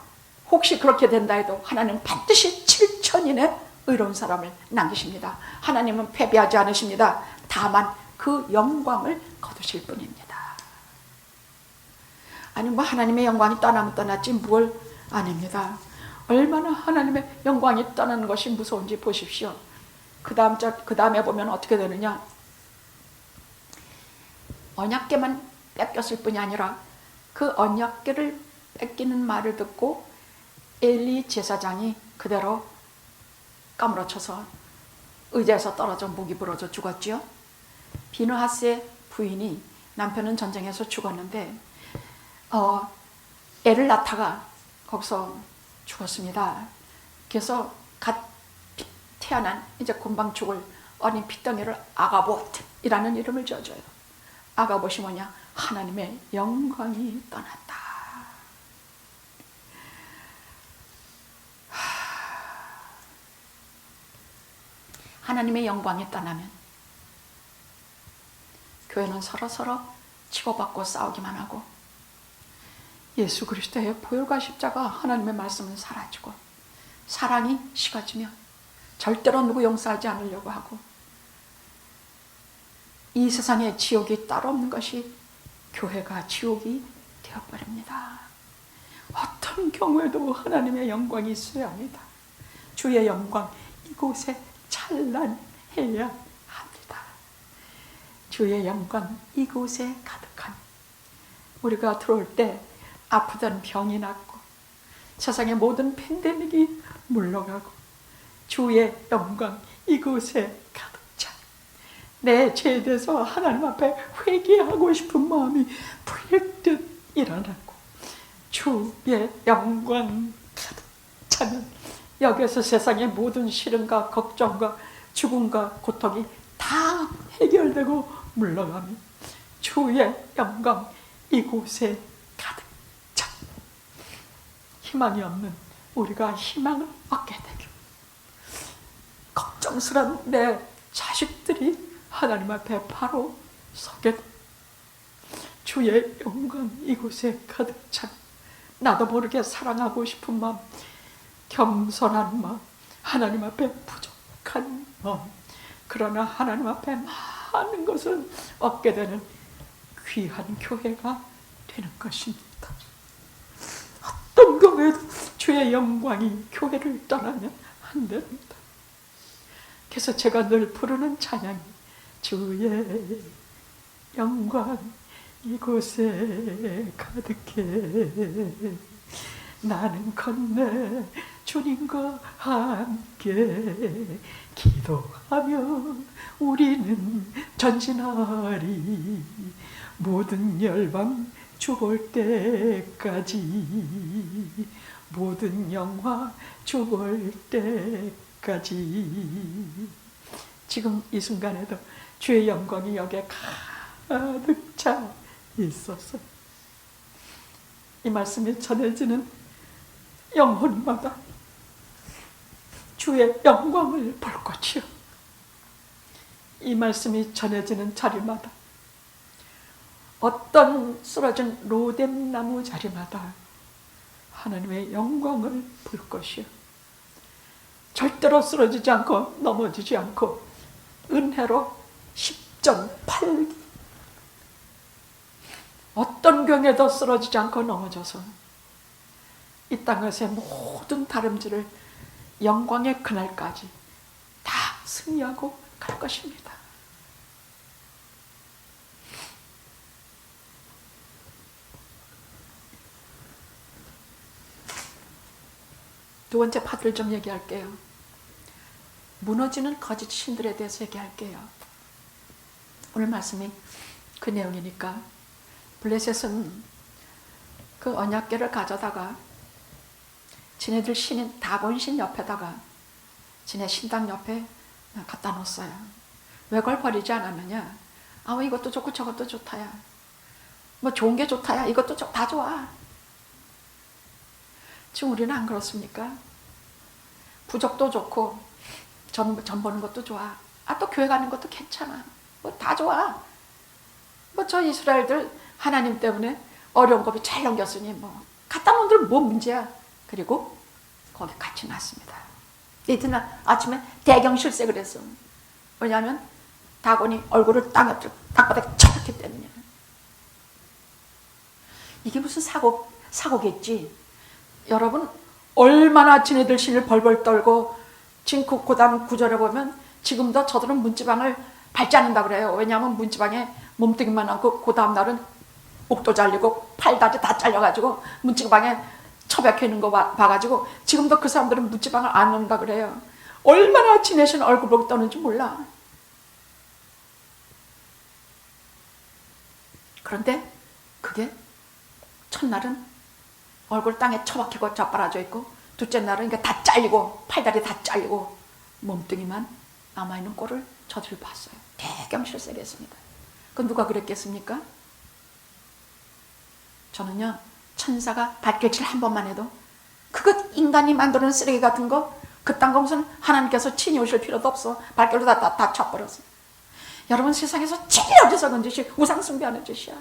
혹시 그렇게 된다 해도 하나님은 반드시 7천인의 의로운 사람을 남기십니다. 하나님은 패배하지 않으십니다. 다만 그 영광을 거두실 뿐입니다. 아니 뭐 하나님의 영광이 떠나면 떠났지 뭘 아닙니다. 얼마나 하나님의 영광이 떠나는 것이 무서운지 보십시오. 그 다음에 보면 어떻게 되느냐. 언약궤만 뺏겼을 뿐이 아니라 그 언약궤를 뺏기는 말을 듣고 엘리 제사장이 그대로 까무러쳐서 의자에서 떨어져 목이 부러져 죽었지요. 비느하스의 부인이 남편은 전쟁에서 죽었는데 애를 낳다가 거기서 죽었습니다. 그래서 갓 태어난 이제 금방 죽을 어린 핏덩이를 아가봇이라는 이름을 지어줘요. 아가봇이 뭐냐? 하나님의 영광이 떠났다. 하나님의 영광이 떠나면 교회는 서로서로 치고받고 싸우기만 하고 예수 그리스도의 보혈과 십자가 하나님의 말씀은 사라지고 사랑이 식어지면 절대로 누구 용서하지 않으려고 하고 이 세상에 지옥이 따로 없는 것이 교회가 지옥이 되어버립니다. 어떤 경우에도 하나님의 영광이 있어야 합니다. 주의 영광 이곳에 찬란해야 합니다. 주의 영광 이곳에 가득한 우리가 들어올 때 아프던 병이 낫고 세상의 모든 팬데믹이 물러가고 주의 영광 이곳에 가득 차 내 죄에 대해서 하나님 앞에 회개하고 싶은 마음이 불듯 일어나고 주의 영광 가득 차면 여기에서 세상의 모든 시름과 걱정과 죽음과 고통이 다 해결되고 물러가며 주의 영광 이곳에 가득 차 희망이 없는 우리가 희망을 얻게 되고 걱정스러운 내 자식들이 하나님 앞에 바로 서게 돼. 주의 영광 이곳에 가득 차 나도 모르게 사랑하고 싶은 마음 겸손한 마음 하나님 앞에 부족한 마음 그러나 하나님 앞에 많은 것을 얻게 되는 귀한 교회가 되는 것입니다. 어떤 경우에도 주의 영광이 교회를 떠나면 안 됩니다. 그래서 제가 늘 부르는 찬양이 주의 영광 이곳에 가득해 나는 건네 주님과 함께 기도하며 우리는 전진하리 모든 열방 주볼 때까지 모든 영화 주볼 때까지 지금 이 순간에도 주의 영광이 여기에 가득 차 있었어요. 이 말씀이 전해지는 영혼마다 주의 영광을 볼 것이요 이 말씀이 전해지는 자리마다 어떤 쓰러진 로뎀나무 자리마다 하나님의 영광을 볼 것이요 절대로 쓰러지지 않고 넘어지지 않고 은혜로 10.8기 어떤 경에도 쓰러지지 않고 넘어져서 이 땅에서의 모든 다름질을 영광의 그날까지 다 승리하고 갈 것입니다. 두 번째 파트를 좀 얘기할게요. 무너지는 거짓 신들에 대해서 얘기할게요. 오늘 말씀이 그 내용이니까 블레셋은 그 언약궤를 가져다가 지네들 신인 다본신 옆에다가 지네 신당 옆에 갖다 놓았어요. 왜 그걸 버리지 않았느냐? 아, 이것도 좋고 저것도 좋다야. 뭐 좋은 게 좋다야. 이것도 다 좋아. 지금 우리는 안 그렇습니까? 부적도 좋고 전 보는 것도 좋아. 아, 또 교회 가는 것도 괜찮아. 뭐 다 좋아. 뭐 저 이스라엘들 하나님 때문에 어려운 고비 잘 넘겼으니 뭐 갖다 놓은들 뭐 문제야. 그리고 거기 같이 났습니다. 이튿날 아침에 대경실색을 했어. 왜냐하면 다곤이 얼굴을 땅바닥에 쳐박기 때문에. 이게 무슨 사고겠지. 여러분 얼마나 지네들 신을 벌벌 떨고 지금 그 다음 구절에 보면 지금도 저들은 문지방을 밟지 않는다 그래요. 왜냐하면 문지방에 몸뚱이만 하고 그 다음 날은 목도 잘리고 팔다리 다 잘려가지고 문지방에 처박혀 있는 거 봐가지고 지금도 그 사람들은 문지방을 안 넣는다 그래요. 얼마나 지내신 얼굴 보고 떠는지 몰라. 그런데 그게 첫날은 얼굴 땅에 처박히고 자빠라져 있고 둘째 날은 다 잘리고 팔다리 다 잘리고 몸뚱이만 남아있는 꼴을 저들이 봤어요. 대경실세를 했습니다. 그건 누가 그랬겠습니까? 저는요 천사가 발길질 한 번만 해도 그것 인간이 만드는 쓰레기 같은 거 그딴 거 무슨 하나님께서 친히 오실 필요도 없어. 발길로 다 쳐버렸어. 여러분 세상에서 제일 어리석은 짓이 우상 숭배하는 짓이야.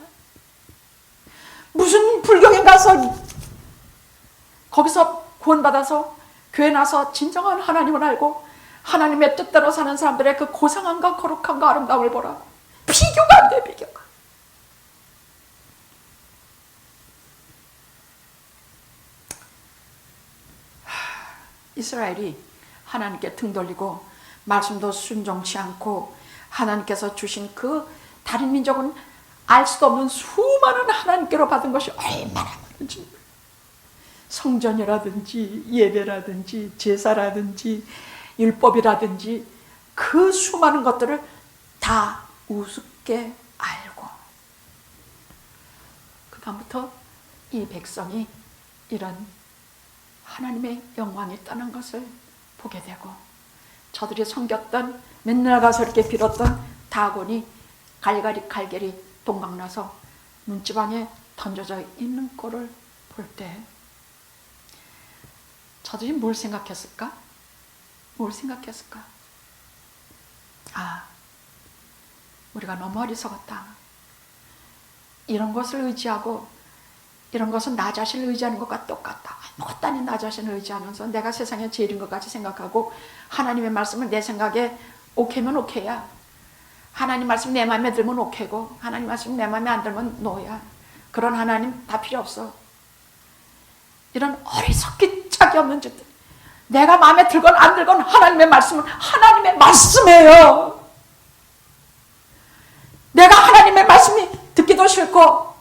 무슨 불경에 가서 거기서 구원받아서 교회 나서 진정한 하나님을 알고 하나님의 뜻대로 사는 사람들의 그 고상함과 거룩함과 아름다움을 보라. 비교가 안 돼. 비교가. 이스라엘이 하나님께 등 돌리고 말씀도 순종치 않고 하나님께서 주신 그 다른 민족은 알 수도 없는 수많은 하나님께로 받은 것이 얼마나 많은지, 성전이라든지 예배라든지 제사라든지 율법이라든지 그 수많은 것들을 다 우습게 알고 그 다음부터 이 백성이 이런 하나님의 영광이 떠난 것을 보게 되고 저들이 섬겼던 맨날 가서 이렇게 빌었던 다곤이 갈갈이 동강나서 문지방에 던져져 있는 꼴을 볼 때 저들이 뭘 생각했을까? 뭘 생각했을까? 아, 우리가 너무 어리석었다. 이런 것을 의지하고 이런 것은 나 자신을 의지하는 것과 똑같다. 아무것도 아닌 나 자신을 의지하면서 내가 세상에 제일인 것 같이 생각하고 하나님의 말씀을 내 생각에 오케이면 오케이야. 하나님 말씀 내 마음에 들면 오케이고 하나님 말씀 내 마음에 안 들면 노야. 그런 하나님 다 필요 없어. 이런 어리석기 짝이 없는 짓들. 내가 마음에 들건 안 들건 하나님의 말씀은 하나님의 말씀이에요. 내가 하나님의 말씀이 듣기도 싫고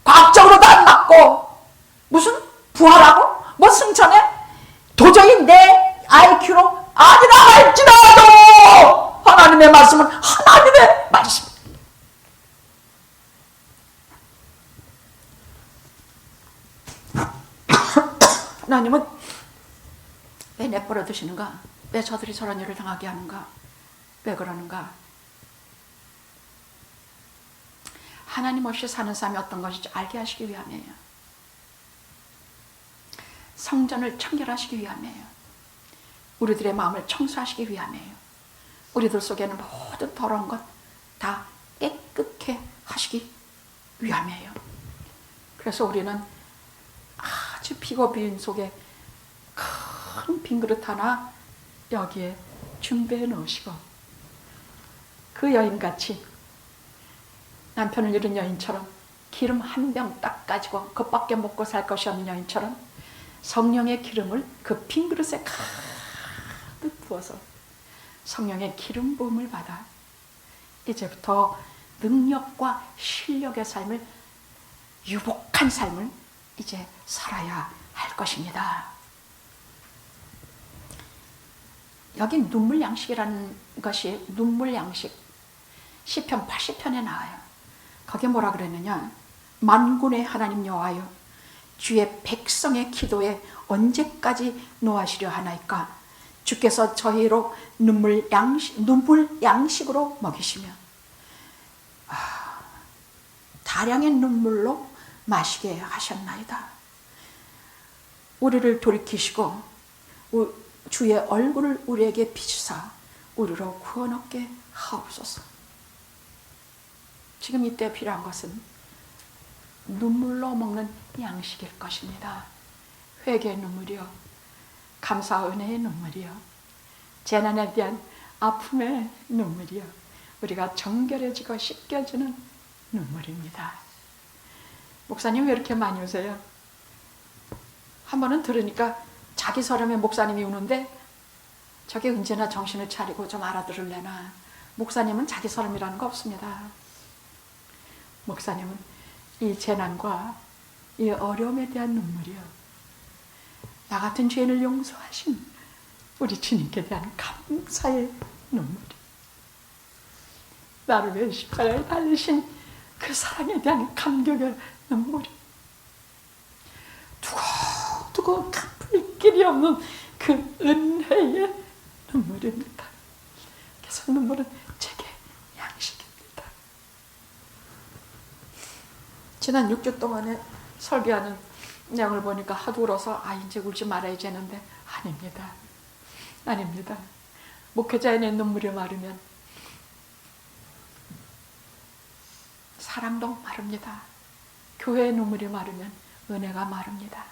과학적으로도 안 맞고 무슨 부활하고 뭐 승천해? 도저히 내 IQ로 아니라 할지라도 하나님의 말씀은 하나님의 말씀. 하나님은 왜 내버려 두시는가? 왜 저들이 저런 일을 당하게 하는가? 왜 그러는가? 하나님 없이 사는 삶이 어떤 것인지 알게 하시기 위함이에요. 성전을 청결하시기 위함이에요. 우리들의 마음을 청소하시기 위함이에요. 우리들 속에는 모든 더러운 것 다 깨끗게 하시기 위함이에요. 그래서 우리는 아주 비고 비인 속에 큰 빈 그릇 하나 여기에 준비해 놓으시고 그 여인같이 남편을 잃은 여인처럼 기름 한 병 딱 가지고 그것밖에 먹고 살 것이 없는 여인처럼 성령의 기름을 그 빈 그릇에 가득 부어서 성령의 기름 부음을 받아 이제부터 능력과 실력의 삶을 유복한 삶을 이제 살아야 할 것입니다. 여기 눈물 양식이라는 것이 눈물 양식 시편 80편에 나와요. 거기에 뭐라 그랬느냐? 만군의 하나님 여호와여 주의 백성의 기도에 언제까지 노하시려 하나이까? 주께서 저희로 눈물 양식으로 먹이시며 다량의 눈물로 마시게 하셨나이다. 우리를 돌이키시고 주의 얼굴을 우리에게 비추사 우리로 구원 얻게 하옵소서. 지금 이때 필요한 것은 눈물로 먹는 양식일 것입니다. 회개의 눈물이요, 감사 은혜의 눈물이요, 재난에 대한 아픔의 눈물이요, 우리가 정결해지고 씻겨지는 눈물입니다. 목사님 왜 이렇게 많이 우세요? 한 번은 들으니까 자기 사람의 목사님이 우는데 저게 언제나 정신을 차리고 좀 알아들을래나. 목사님은 자기 사람이라는 거 없습니다. 목사님은 이 재난과 이 어려움에 대한 눈물이요, 나 같은 죄인을 용서하신 우리 주님께 대한 감사의 눈물이, 나를 위해 십자가에 달리신 그 사랑에 대한 감격의 눈물이, 두고두고 갚을 길이 없는 그 은혜의 눈물입니다. 그래서 눈물은 제게 양식입니다. 지난 6주 동안에 설교하는 내용을 보니까 하도 울어서 이제 울지 말아야지 했는데 아닙니다. 아닙니다. 목회자의 눈물이 마르면 사랑도 마릅니다. 교회의 눈물이 마르면 은혜가 마릅니다.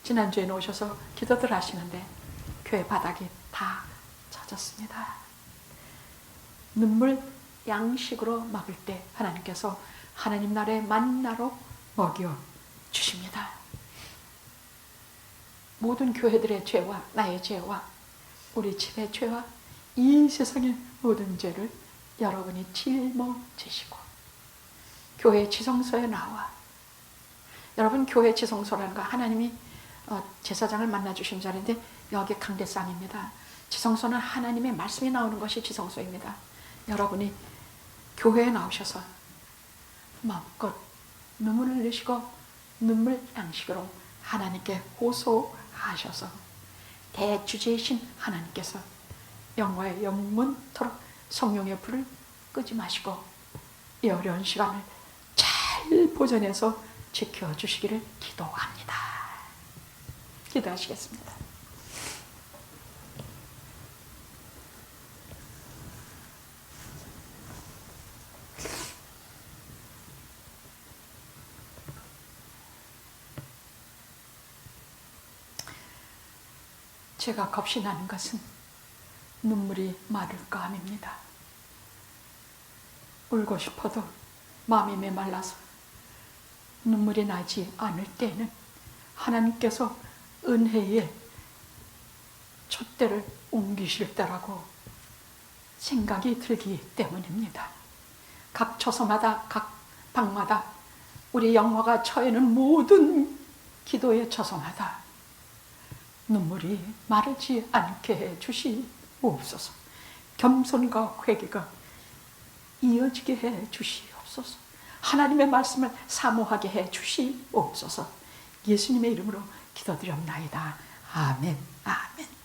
지난주에 오셔서 기도들 하시는데 교회 바닥이 다 젖었습니다. 눈물 양식으로 막을 때 하나님께서 하나님 나라의 만나로 먹여 주십니다. 모든 교회들의 죄와 나의 죄와 우리 집의 죄와 이 세상의 모든 죄를 여러분이 짊어지시고 교회 지성소에 나와, 여러분 교회 지성소라는 거 하나님이 제사장을 만나주신 자리인데 여기 강대상입니다. 지성소는 하나님의 말씀이 나오는 것이 지성소입니다. 여러분이 교회에 나오셔서 마음껏 눈물을 흘리시고 눈물 양식으로 하나님께 호소하셔서 대주제이신 하나님께서 영화의 영문토록 성령의 불을 끄지 마시고 이 어려운 시간을 잘 보존해서 지켜주시기를 기도합니다. 기도하시겠습니다. 제가 겁이 나는 것은 눈물이 마를까 함입니다. 울고 싶어도 마음이 메말라서 눈물이 나지 않을 때에는 하나님께서 은혜의 촛대를 옮기실 때라고 생각이 들기 때문입니다. 각 처소마다 각 방마다 우리 영화가 처해는 모든 기도의 처소마다 눈물이 마르지 않게 해 주시옵소서. 겸손과 회개가 이어지게 해 주시옵소서. 하나님의 말씀을 사모하게 해 주시옵소서. 예수님의 이름으로 기도드렸나이다. 아멘. 아멘.